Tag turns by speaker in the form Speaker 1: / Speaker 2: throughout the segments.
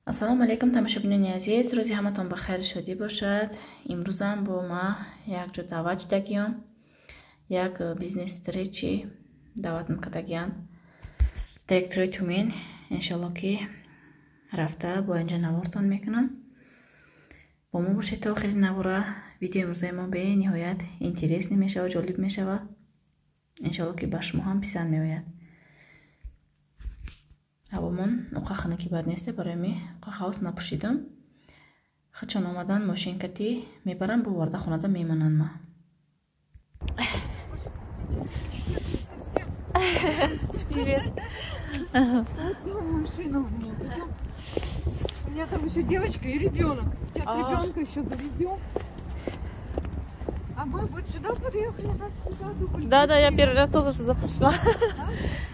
Speaker 1: ассалому алейкум тамошобинони азиз, рӯзи ҳаматон ба хайр шодӣ бошад. имрӯзам бо ма як ҷо даъват шудагиам, як бизнес встречи даъват мекардагиам директори Тюмень. иншалло ки рафта бо инҷа наворатон мекунам. бо мо бошед то охири навора. видеои имрӯзаи мо бениҳоят интересный мешава, ҷолиб мешава. иншалло ки ба шумо ҳам писанд меояд. ҳавомон уқахана ки бад несте, барои ми уқахаус напӯшидам. хачон омадан мошинкати мебарам, бо варда хонада мемонан ма.
Speaker 2: Привет. Машина у меня. У меня там еще девочка и ребенок. Сейчас ребенка еще довезем. А мы вот сюда подъехали, как сюда думали.
Speaker 3: Да, я первый раз тоже сюда пришла.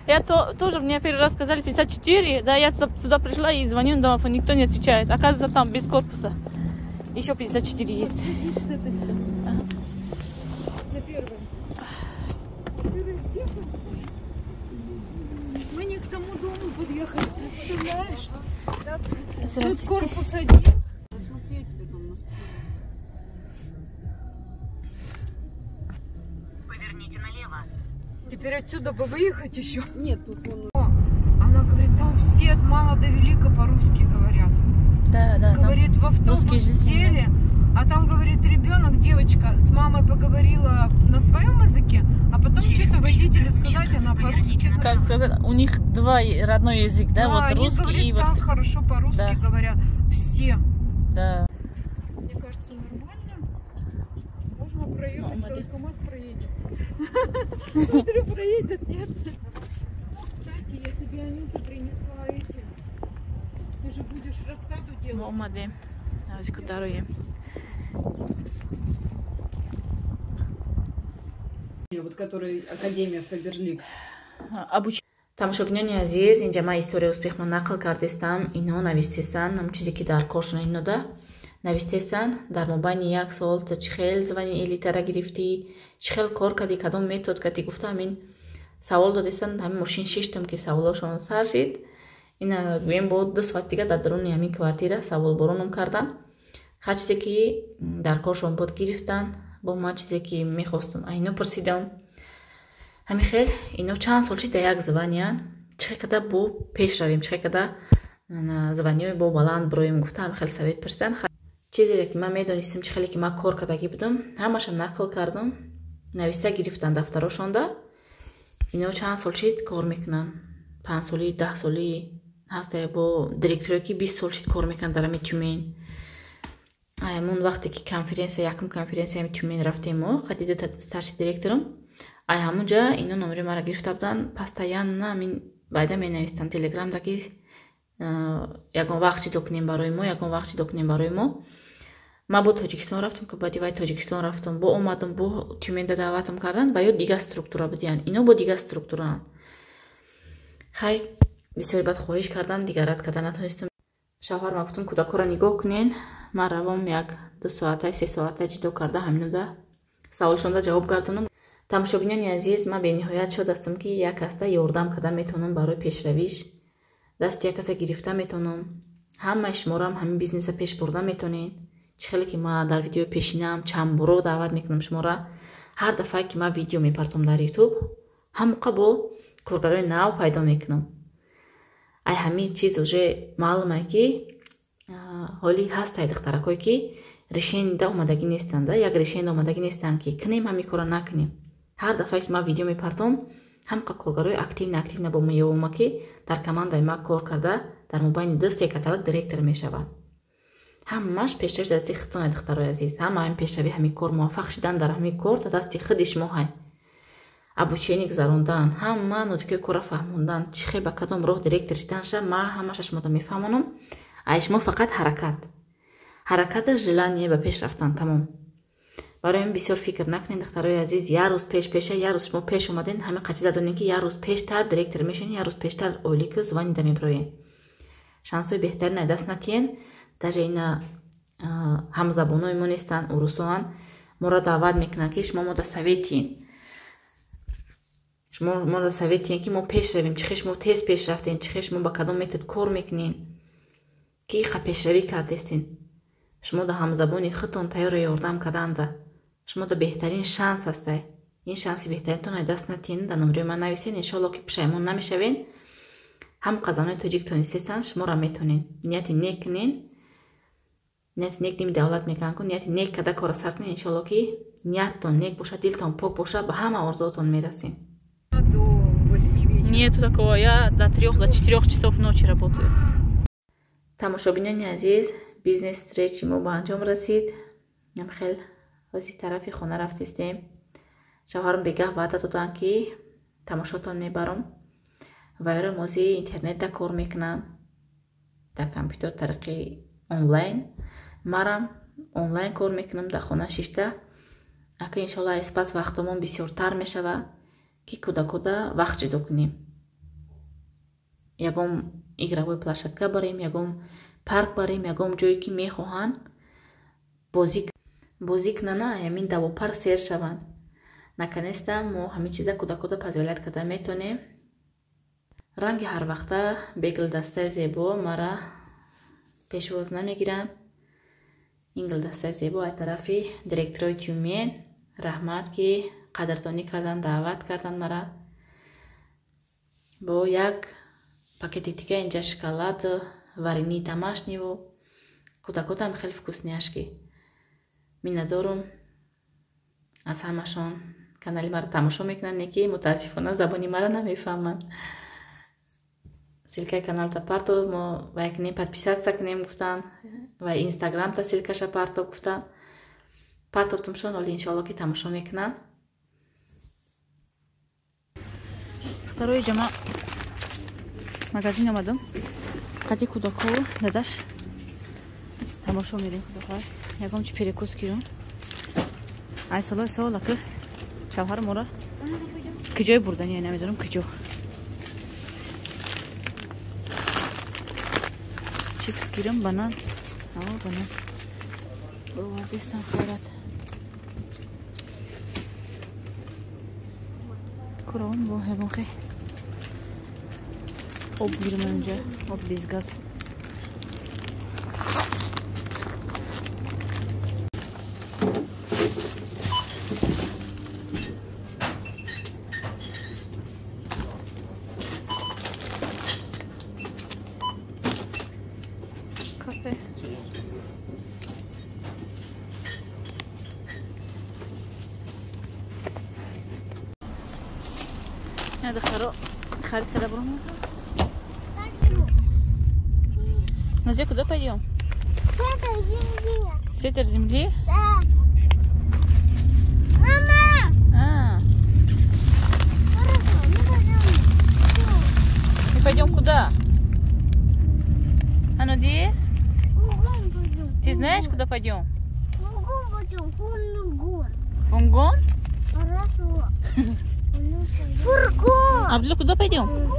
Speaker 3: Я тоже, мне первый раз сказали 54, да, я сюда пришла и звоню на домофон, никто не отвечает. Оказывается, там без корпуса еще 54 есть.
Speaker 2: С этой стороны.
Speaker 3: Ага.
Speaker 2: На первой. Мы не к тому дому подъехали, представляешь? Тут корпус один. Посмотреть потом на сторону.
Speaker 1: Поверните налево.
Speaker 2: Теперь отсюда бы выехать еще?
Speaker 3: Нет, тут он...
Speaker 2: Она говорит, там все от мала до велика по-русски говорят.
Speaker 3: Да.
Speaker 2: Говорит, в автобус сели, а там, говорит, ребенок, девочка с мамой поговорила на своем языке, а потом что-то водителю сказать, она по-русски говорит.
Speaker 3: Как сказать, у них два родной язык, да, вот
Speaker 2: они,
Speaker 3: русский
Speaker 2: говорит,
Speaker 3: и вот...
Speaker 2: так хорошо по-русски говорят все.
Speaker 3: Да.
Speaker 2: Мне кажется, нормально. Можно проехать, целый КамАЗ проедет. Смотрю, проедет, нет. Кстати, я тебе, Анюта, принесла эти. Ты же будешь рассаду делать.
Speaker 3: Молоде. Авочку даруем.
Speaker 4: Вот который Академия Фаберлик.
Speaker 1: тамошобинони азиз, инҷа ман историяи успехмо нақл кардистам. Ино навистесан, ам чизе ки дар коршона инода навистесан. Дар мобайни 1 сол то чӣ хел звани элитара гирифтӣ, чӣ хел кор кардӣ, кадом метод кардӣ, гуфта ҳамин савол додистан. ҳамин мошин шиштам ки саволошон сар шид. ина гӯем бо 2 соат дига дар даруни ҳамин квартира саволборонам кардан. ҳар чизе ки дар коршон буд гирифтан. бо ман чизе ки мехостам айно пурсидам. ҳамин хел ино чанд сол шид як званиян. чӣ када бо пеш равем, чӣ када званиёи бо баланд бироем, гуфта ҳамин хел совет пурсидан. чизере ки ман медонистам, чӣ хеле ки ман кор кардагӣ будам, ҳамашам нақл кардам. нависта гирифтан дафтарошонда. ино чанд сол шид кор мекунан. 5 соли, 10 соли ҳаста. бо директорие ки 20 сол шид кор мекунан дар ҳамин Тюмень. ҳамон вақте ки конференсия, якум конференсия ҳамин Тюмень рафтем мо, қадида старши директорам. ай ҳамунҷа ино номери мара гирифта будан. постоянно ҳамин байда менавистан телеграмда ки ягон вақт чидо кунем барои мо, ягон вақт чидо кунем барои мо. ман бо Тоҷикистон рафтам, ки баъди вай Тоҷикистон рафтам, бо омадам бо Тюменда даъватам кардан ва ё дига структура будиян. ино бо дига структураан. хай бисёри бад хоҳиш кардан, дига рад кардан натонистам. шавҳарам гуфтам, кӯдакоро нигоҳ кунен, ман равам як 2 соата 3 соата ҷидо карда ҳаминуда саволшонда ҷавоб гардонам. тамошобинони азиз, ман бениҳоят шод ҳастам ки як каста ёрдам карда метавонам барои пешравиш. дасти як каса гирифта метавонам. ҳамаи шуморам ҳамин бизнеса пеш бурда метавонен. чӣ хеле ки ман дар видеои пешинам чанд боро даъват мекунам шумора. ҳар дафъае ки ман видео мепартом дар YouTube, ҳамуқа бо коргарои нав пайдо мекунам. ай ҳамин чиз уже маълуме ки ҳоли ҳастаи духтаракое ки решенида омадагӣ нестанд, як решенида омадагӣ нестанд ки кунем ҳамин кора накунем. ҳар дафъае ки ман видео мепартом, ҳамуқа коргарои активна бо меёвама ки дар командаи ман кор карда дар мобайни 2 каталог директор мешавад. ҳамаш пешравиш дар дасти худтон духтарои азиз. ҳама ҳамин пешравӣ, ҳамин кор, муваффақ шудан дар ҳамин кор дар дасти худи шумо ҳай. обучение гузарондан, ҳама нотикаи кора фаҳмондан, чӣ хел ба кадом роҳ директор шудан ша, ман ҳамаша шумода мефаҳмонам. ай шумо фақат ҳаракат. ҳараката желание ба пеш рафтан тамом. барои ин бисёр фикр накунед духтарои азиз. як рӯз пеша як рӯз шумо пеш омаден ҳама қачи задонен ки як рӯз пештар директор мешавен, як рӯз пештар олика звонида мебироен. шансои беҳтарина даст натиен. даже ина ҳамзабонои мо нестан, урусоан моро даъват мекунанд ки шумо мода советиен. шумо мода советиен ки мо пеш равем. чихе шумо тез пеш рафтен, чихе шумо ба кадом метод кор мекунен ки иқа пешравӣ кардестен. шумо да ҳамзабони худтон тайёр ёрдам карданда. шумо да беҳтарин шанс ҳастай. ин шанси беҳтаринтон ай даст натиен. да номерои ман нависен. иншоалло ки пушаймон намешавен. ҳам қазанои тоҷик тонистестан шуморо метонен. нияти нек кунен. нияти нек дими давлат мекунанд ку нияти нек када кора сар кунен. иншоалло ки нияттон нек боша, дилтон пок боша, ба ҳама орзуотон мерасен.
Speaker 4: До 8 вечера.
Speaker 3: Нету такого. Я до 3, до 4 часов ночи работаю.
Speaker 1: тамошобинони азиз, бизнес стречи мо ба анҷом расид. намхел ози тарафи хона рафтестем. шавҳарам бегаҳ ваъда доданд ки тамошотон мебарам. вайро мози интернетда кор мекунанд, дар компютер тариқи онлайн. марам онлайн кор мекунам дар хона шишта. ака иншоалло айспас вақтомон бисёртар мешава ки куда вақт ҷудо кунем. ягон игровой площадка барем, ягон парк барем, ягон ҷое ки мехоҳанд бозӣ кунана, ямин давопар сер шаванд. наканеста мо ҳамин чиза куда позволят карда метонем. ранги ҳарвақта бе гулдастаи зебо мара пешвоз намегиранд. ин гулдастаи зебо ай тарафи директорои Тюмен раҳмат ки қадрдонӣ кардан, даъват кардан мара. бо як пакети тика инҷа шоколад варени домашнего. куда-кудам хеле вкусняшки. миннатдорум аз ҳамашон. канали мара тамошо мекунанд, неки мутаассифона забони мара намефаҳманд. силкаи каналта парто мо ва якнем подписатсия кунем гуфтан ва инстаграмта силкаша парто гуфтан. партовтумшон оли иншоалло ки тамошо мекунанд.
Speaker 3: Второй жама магазин омадам. Қади кудако дадаш тамошо мерем кудахар. Ягом чи перекус гирам. ай солой сол ака шавҳар мора киҷой бурдан, я намедонам киҷо. чипс гирам, банан. банан овардестам хорат. куром бо ҳайвонхе. об гирам онҷа, об без газ. Я дохаро харид когда бром. Назя, куда пойдем?
Speaker 5: Сектор земли.
Speaker 3: Сектор земли?
Speaker 5: Да. Мама! Хорошо, мы пойдем.
Speaker 3: Мы пойдем куда? А ну где?
Speaker 5: Фургон пойдем.
Speaker 3: Ты знаешь, куда пойдем?
Speaker 5: Фургон пойдем. Фургон.
Speaker 3: Фунгон?
Speaker 5: Хорошо. Фургон.
Speaker 3: Абдулла, куда пойдем?
Speaker 5: Фургон.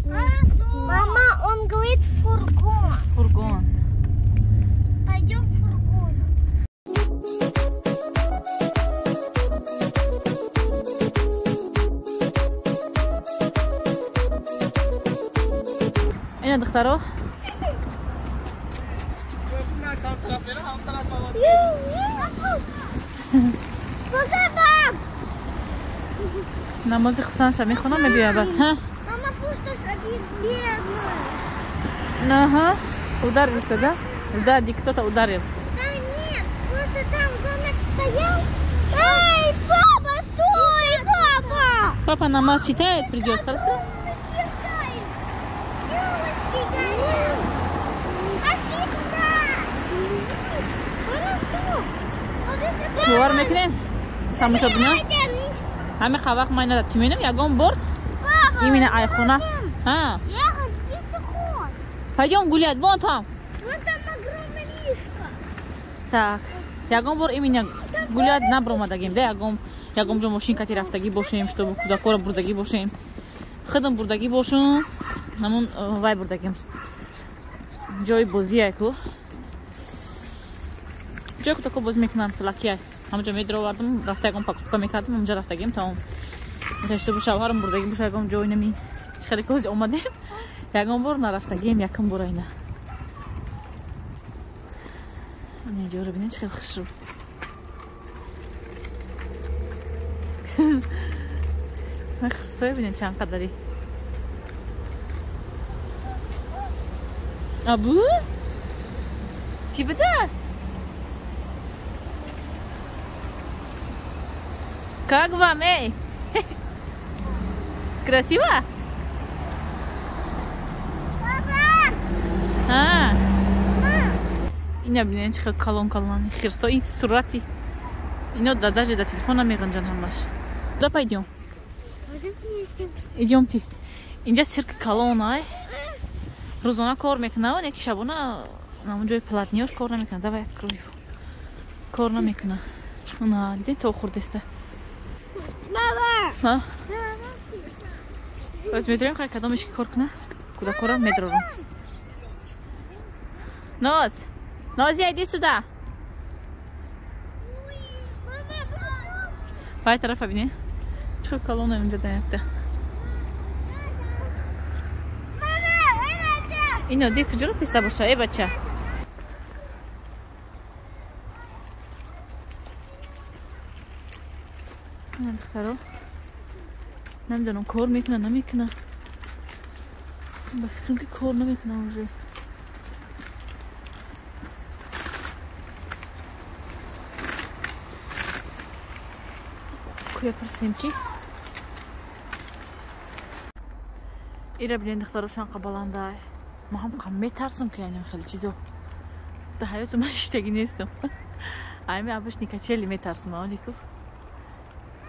Speaker 5: Хорошо. Мама, он говорит фургон.
Speaker 3: Фургон.
Speaker 5: Пойдем в фургон.
Speaker 3: Эна духтаро. намози хусанша мехонам мебиябад.
Speaker 5: Мама, пусто бедная.
Speaker 3: Ага, ударился, да? Сзади кто-то ударил.
Speaker 5: Да нет, просто там звонок стоял. Эй, папа, стой, папа!
Speaker 3: Папа намаз читает, придет, хорошо?
Speaker 5: Ёлочки горят. Пошли туда. Хорошо. Вот это
Speaker 3: Бовар мекунед? Тамошо бинем? ҳамин хавақ ман нада тюменам ягон бор имина айхона.
Speaker 5: ехать, пешеход.
Speaker 3: Пойдем гулять, вон там.
Speaker 5: Вон там огромная мишка.
Speaker 3: Так. Ягон бор именно гулять набромадагим, да, ягон жо машинкати рафтаги бошем, чтобы куда кора бурдаги бошем. Хадам бурдаги бошем, намун вай бурдагим. Джой бозияйку. Джойку тако боз мекунам лакияй. Ҳамаҷо медровардам, рафтагам покупка мекардам, ҳамаҷо рафтагим тамом. Мештобу шавҳарам бурдаги боша ягон ҷой нами чӣ хеле кози омадем. Ягон бор нарафтагим, якам бор айна. Ана ҷоро бинед чӣ хеле хушрӯ. Хурсоя бинед чанд қадари. Абу? Чӣ будааст? Как вам, эй? Красиво? Папа! Ина бинен чӣ хеле калон-калони хирсо ин сурати. Ино даже до телефона меғанҷан ҳамаш. Куда пойдем? Идёмти. Инҷа сирки калон ай. Рӯзона кор мекунад, яки шабона намунҷои платниёш кор намекунад. Давай открой. Кор намекунад. На, дидем то хурдеста. Баба! Боз медроим хай кадомиш кор кунад. Куда кора медрорум. Ноз! Нозия, иди сюда! Пай тарафа бини. Чӣ калон инҷа даяфта. Ино ди куҷо рафтиста боша, эй бача. Духтаро намедонам кор мекунад, намекунад. Ба фикрам ки кор намекунад уже. Куя парсем чи? Ира бинед духтаро шанқа баланда. Ма ҳам қам метарсам ки яъне хеле чизо. Да ҳаёту ман шиштагӣ нестам. Ами абашни качели метарсам авдику.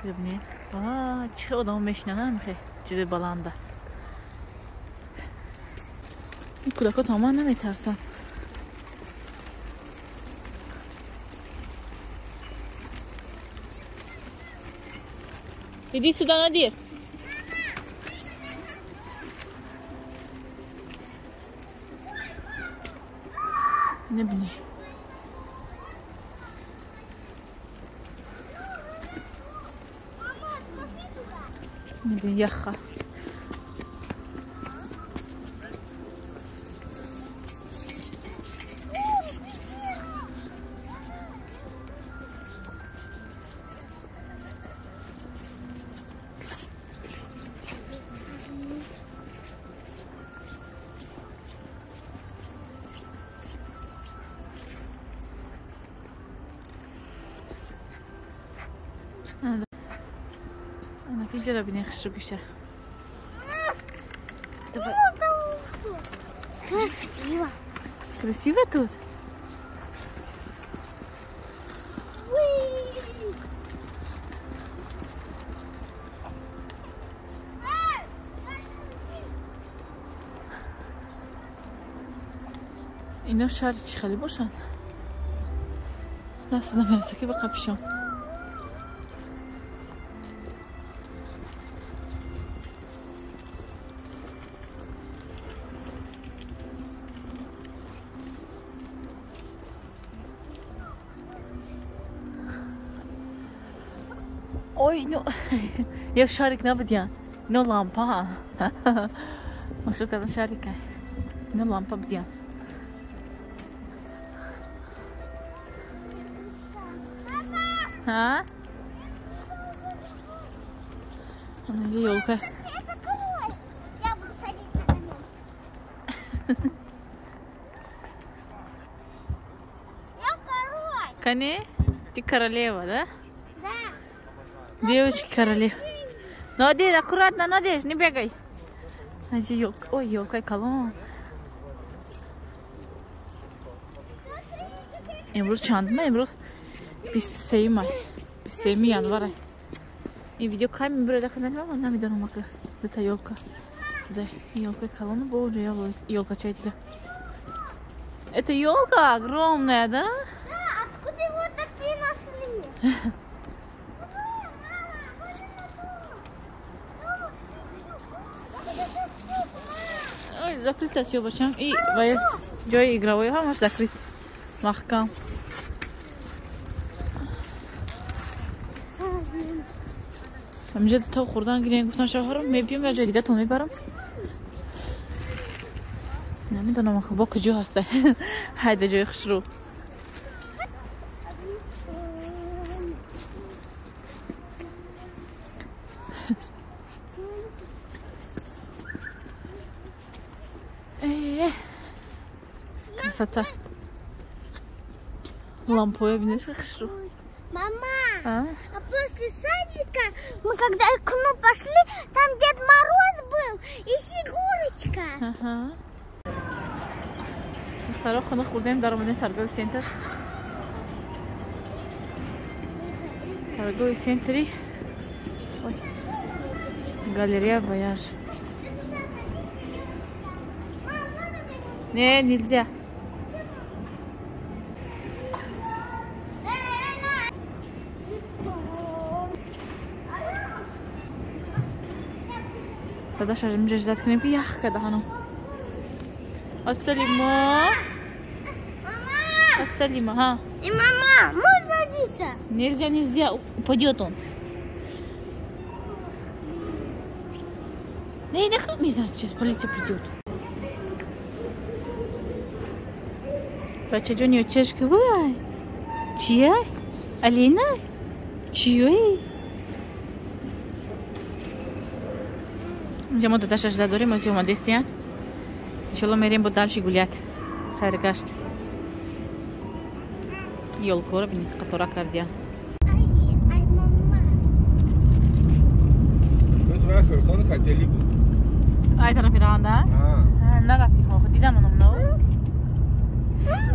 Speaker 3: Ира бинед. Чӣ хеле одамо мешинанам хе чизе баланда. Ин кӯдако тамоман наметарсам. Иди сюда, Надир. Не бини. Не бини, яха. Она видела бы не хшугиша. Давай. Красиво. Красиво тут? اینا شهر چی خیلی باشن دست نمیرسه که بقى پیشم Ой, ну, я шарик набудян, но лампа. Может, это шарика, но лампа бдян. А? Она елка.
Speaker 5: Я буду садиться на нее. Я король.
Speaker 3: Кане? Ты королева, да?
Speaker 5: Да.
Speaker 3: Девочки королева. Надир, аккуратно, Надир, не бегай. Елка. Ой, елка, колонн. امروز چندمه امروز 23 مای 23 января این ویدیو کای میبره داخل من نمیدونم اگه دتا یولکا ده یولка колонна боже یولка чай دیگه это елка огромная да Ой, закрыто все бачам. И جای игровой همش закрыт. محکم. همینجا تا خوردن گیرین گفتن شوهرم میبیم و جای دیگه تو میبرم. نمیدونم با کجا هسته. هایده جای خوش رو. Красота. Лампой видишь, как шо?
Speaker 5: Мама,
Speaker 3: А?
Speaker 5: а после садика мы когда к окну пошли, там Дед Мороз был и Снегурочка.
Speaker 3: Ага. Второй хана худем даромадем торговый центр. Торговый центре. Ой. Галерея Вояж. Не, нельзя. Дадаш арим ждать к небу ях когда хану. Ассалима. Ассалима, ха.
Speaker 5: И мама, можно садиться?
Speaker 3: Нельзя, нельзя, упадет он. Не, не знаю, сейчас полиция придет. Бача Джони чешка вай. Чья? Алина? Чьей? Andiamo da Tasha da Dorimo, siamo a destra. Ce lo merem дальше гулять. Саргашт. Yol ko'rib, qatora qardiyan.
Speaker 5: Ай, мама.
Speaker 6: Мы с вами хотели бы.
Speaker 3: Ay tarafı randa. Ne tarafı? دیدم اونم نو.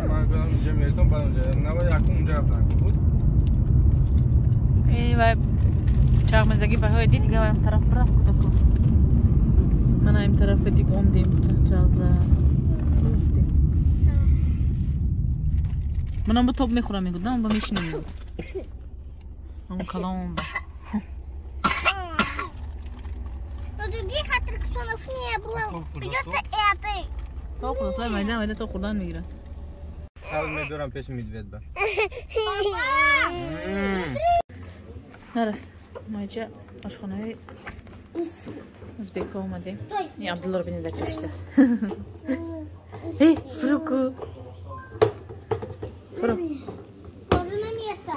Speaker 6: من گفتم اینجا میرتون بعد اونجا نباید یکم اونجا رفتن بود.
Speaker 3: و چهارمزگی بهای دید دیگه هم طرف رفت کدوم. من این طرف دیگه اومدیم تا چازده. منم با توپ میخورم میگم با میشینیم. اون کلام با.
Speaker 5: Но других аттракционов не было. Придется этой.
Speaker 3: توپ خودت میدم تو خوردن میگیره.
Speaker 6: حالا میدورم پیش میدوید با.
Speaker 3: نرس. ما اینجا آشخانه ازبک اومدیم. این عبدالله رو ببینید چه است. Эй, фруку. Фру.
Speaker 5: Положи на место.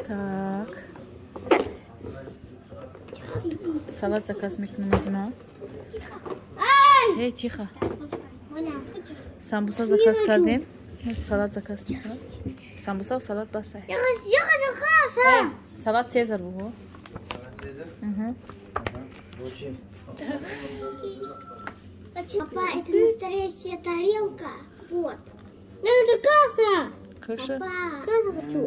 Speaker 3: Так. Салат заказ мекунем зима. Эй, тихо. Самбуса заказ кардем. Салат заказ мекунем. Самбуса, салат басай.
Speaker 5: Я хочу касса.
Speaker 3: Салат Цезарь был. Угу.
Speaker 5: Папа, это настоящая тарелка. Вот. Это касса.
Speaker 3: Каша.
Speaker 5: Папа, касса хочу.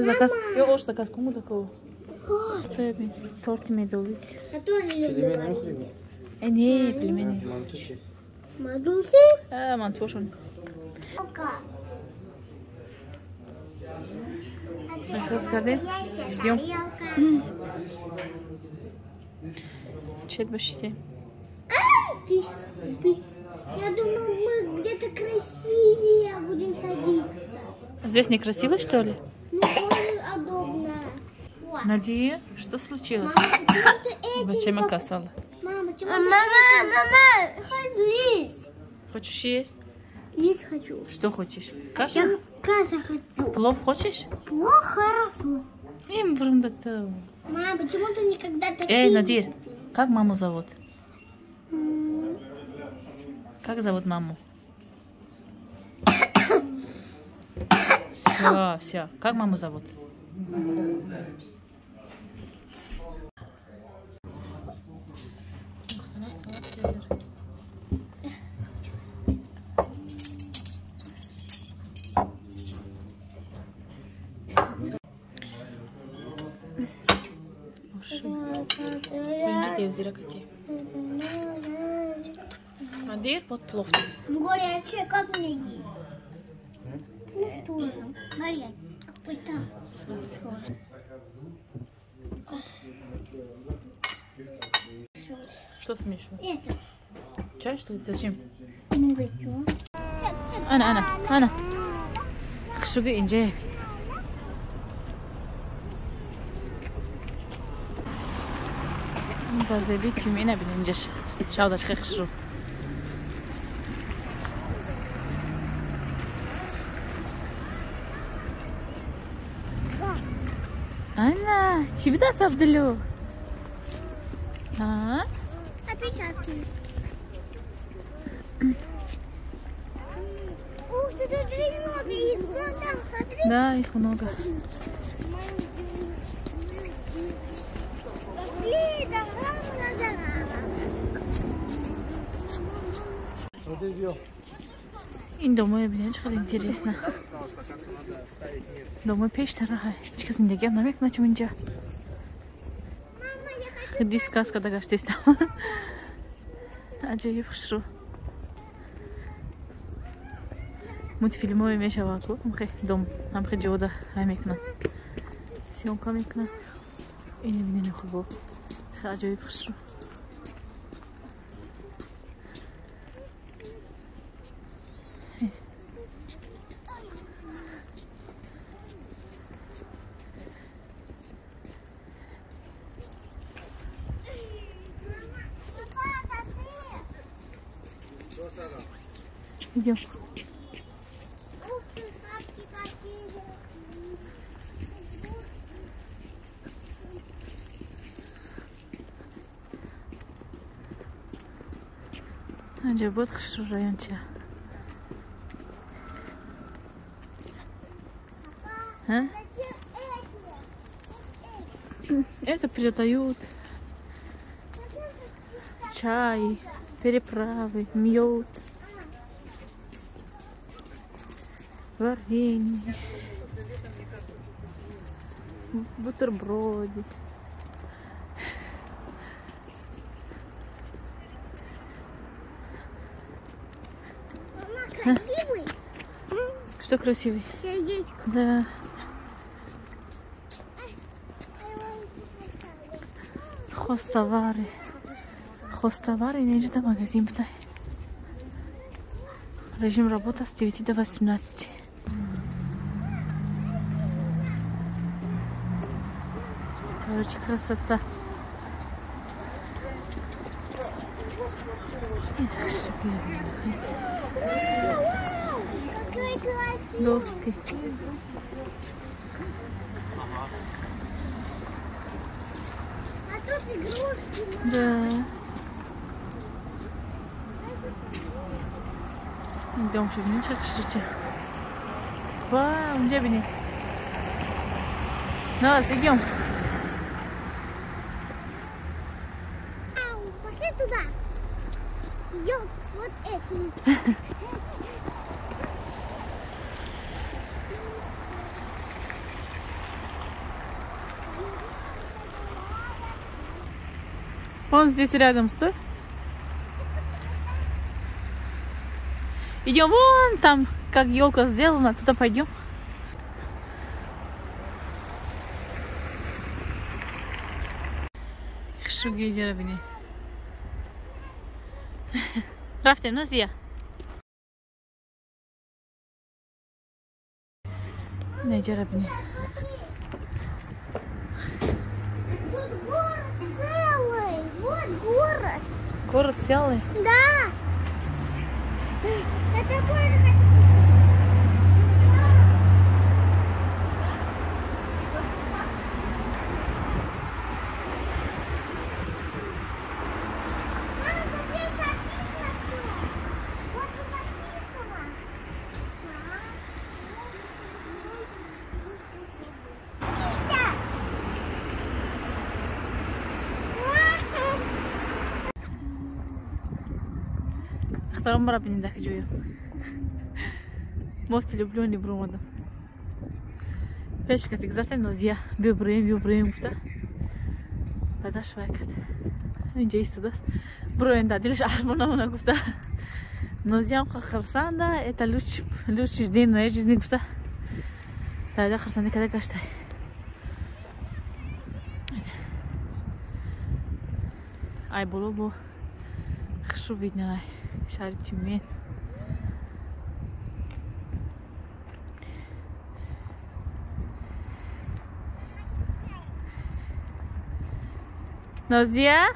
Speaker 3: Заказ. Я уж заказ кому такого? Тебе. Торт медовый.
Speaker 5: Я тоже люблю.
Speaker 3: Не, племени.
Speaker 5: Мадуси?
Speaker 3: Мантошон. Заказ кардем. Ждем. Чет башите.
Speaker 5: Я думаю, мы где-то красивее будем садиться.
Speaker 3: Здесь некрасиво, что ли?
Speaker 5: Ну, тоже удобно. Вот.
Speaker 3: Надея, что случилось?
Speaker 5: Мама, почему ты эти...
Speaker 3: Зачем я касала?
Speaker 5: Мама, почему ты... Мама, хочу есть.
Speaker 3: Хочешь есть?
Speaker 5: Есть хочу.
Speaker 3: Что хочешь? Кашу?
Speaker 5: Я каша хочу.
Speaker 3: Плов хочешь?
Speaker 5: О, хорошо.
Speaker 3: Им брунда-то.
Speaker 5: Мама, почему ты никогда такие...
Speaker 3: Эй, Надир, как маму зовут? Как зовут маму? Все. Как маму зовут? Надир, вот плов.
Speaker 5: Горячее, как мне есть? тоже. Мария, какой там?
Speaker 3: Что смешиваешь?
Speaker 5: Это.
Speaker 3: Чай, что ли? Зачем?
Speaker 5: Ну вы чё?
Speaker 3: أنا خشوقي إنجابي بازدي تيمينا بننجش شاودر خشرو أنا شو بدأ صبدلو ها
Speaker 5: Опечатки. Ух ты, тут же много их. Вон там, смотри.
Speaker 3: Да, их много.
Speaker 5: Пошли, давай надо.
Speaker 3: این دومای ببینید چقدر اینترسنه دومای پیش طرحه هیچ کس زندگی هم نمیکنه چون اینجا خیلی دیسکاس کده گشته استم عجایب خوش رو مود فیلم های میشه واکو هم خیلی دوم هم خیلی جوده های میکنن سیون کا میکنن اینه بینین خوبه خیلی عجایب خوش رو Идем.
Speaker 5: Ух ты, шапки какие.
Speaker 3: عجب خشر رایان چه ها это передают чай, переправы, мед, варенье, бутерброды.
Speaker 5: Мама, красивый?
Speaker 3: Что красивый?
Speaker 5: Сердечко.
Speaker 3: Да. Хостовары. Хостовары не ждет магазин. Режим работы с 9 до 18. Короче, красота.
Speaker 5: Какой красивый.
Speaker 3: Доски.
Speaker 5: А тут игрушки.
Speaker 3: Да. Идем, что видишь, как шутя. Вау, где бини? Давай, идем.
Speaker 5: Пошли туда. Идем вот этим.
Speaker 3: Он здесь рядом, стой. Идем вон там, как елка сделана, туда пойдем. Шуги жарабини. Рафтем, ну зия. Не жарабини.
Speaker 5: Тут город целый. Вот город.
Speaker 3: Город целый.
Speaker 5: Да. Это город. Мама, тут здесь написано всё. Вот тут написано. Миша!
Speaker 3: Втором раз не дохожу. Мост люблю, не бру. Пешка так зачем нас я бюбрем куда? Подаш вайкат. Инжей студас. Броен да, дилш армона куда? Но я хахарсанда, это лучший день моей жизни куда? дайда хирсанӣ када гаштай. Ай боло бо хишу видно шаҳри Тюмень. Нозия?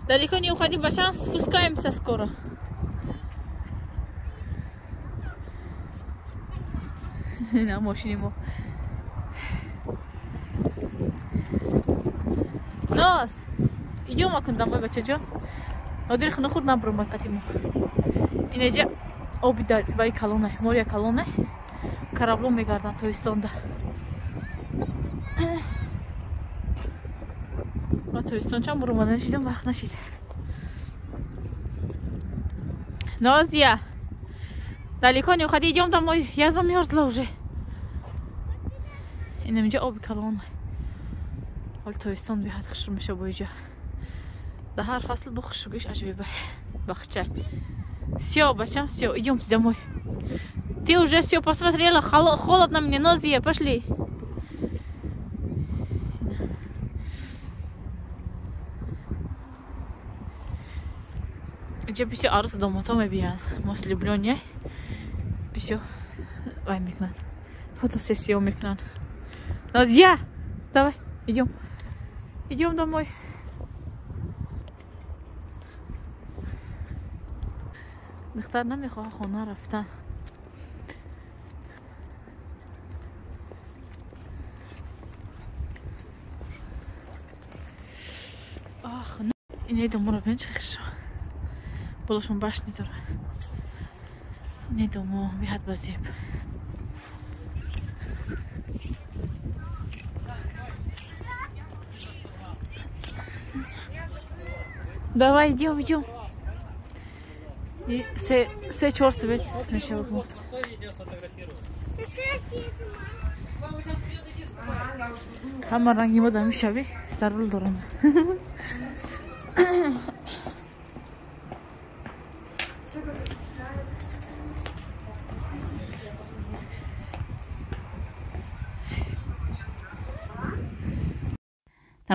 Speaker 3: Далеко не уходи, башам, спускаемся скоро. На машине мо. Ноз, идем акун домой, бачаҷон. Нодир хона худ набром катимо. Инеҷа оби дар бай калонай, мория калонай. Карабло мегардан тоистонда. Тоистон чам бурумадан шидам, вақт нашид. Нозия, далеко не уходи, идем домой. Я замерзла уже. Инеҷа оби калонай. حال تویستان بیاد خشم میشه باید در هر فصل با خشوگیش عجیبه بخچه سیاه بچم سیاه идем домой ты уже все посмотрела холодно мне Нозия пошли где все арус дома то мы бьян мос люблёнья все ай микнан фотосессия микнан Нозия давай идем Идем домой. دختر نمیخواه خونه رفتن. آخ نه اینه دومو رو بین چخشو بلوشون باش نداره اینه دومو بیاد بازیب Давай, идем. И все черт свет начал мост. Хамаранги модам шаби, зарул дорам.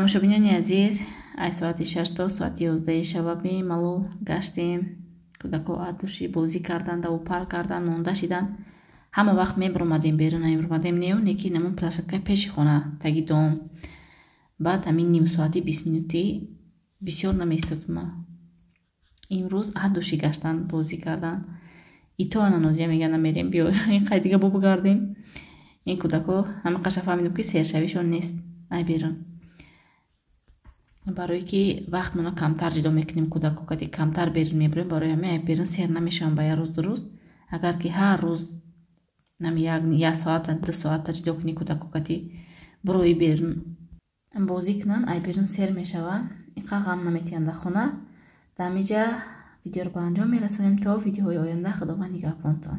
Speaker 1: тамошобинони азиз, ай соати 6 то соати 11 шабаби малол гаштем. Кудако атуши бозӣ кардан, даву пар кардан, монда шидан. Ҳама вақт мебуромадем берун, мебуромадем неу, неки намун плашатка пеши хона, таги дом. Баъд ҳамин ним соати 20 минутӣ бисёр намеистодума. Имрӯз атуши гаштан, бозӣ кардан. Ито ана Нозия мега намерем, биё ин қай дига бубгардем. Ин кудако ҳама қаша фаҳмидум ки сершавишон нест, ай берун. барое ки вақт моно камтар ҷудо мекунем кудако кати камтар берун мебурем барои ҳамин ай берун сер намешавам ба як рӯз ду рӯз агар ки ҳар рӯз нами як соата 2 соата ҷудо кунӣ кудако кати барои берун бозӣ кунанд ай берун сер мешаванд инқадр ғам наметиҳанд дар хона дар ҳамин ҷа видеоро ба анҷом мерасонем то видеоҳои оянда худованд нигаҳбонтон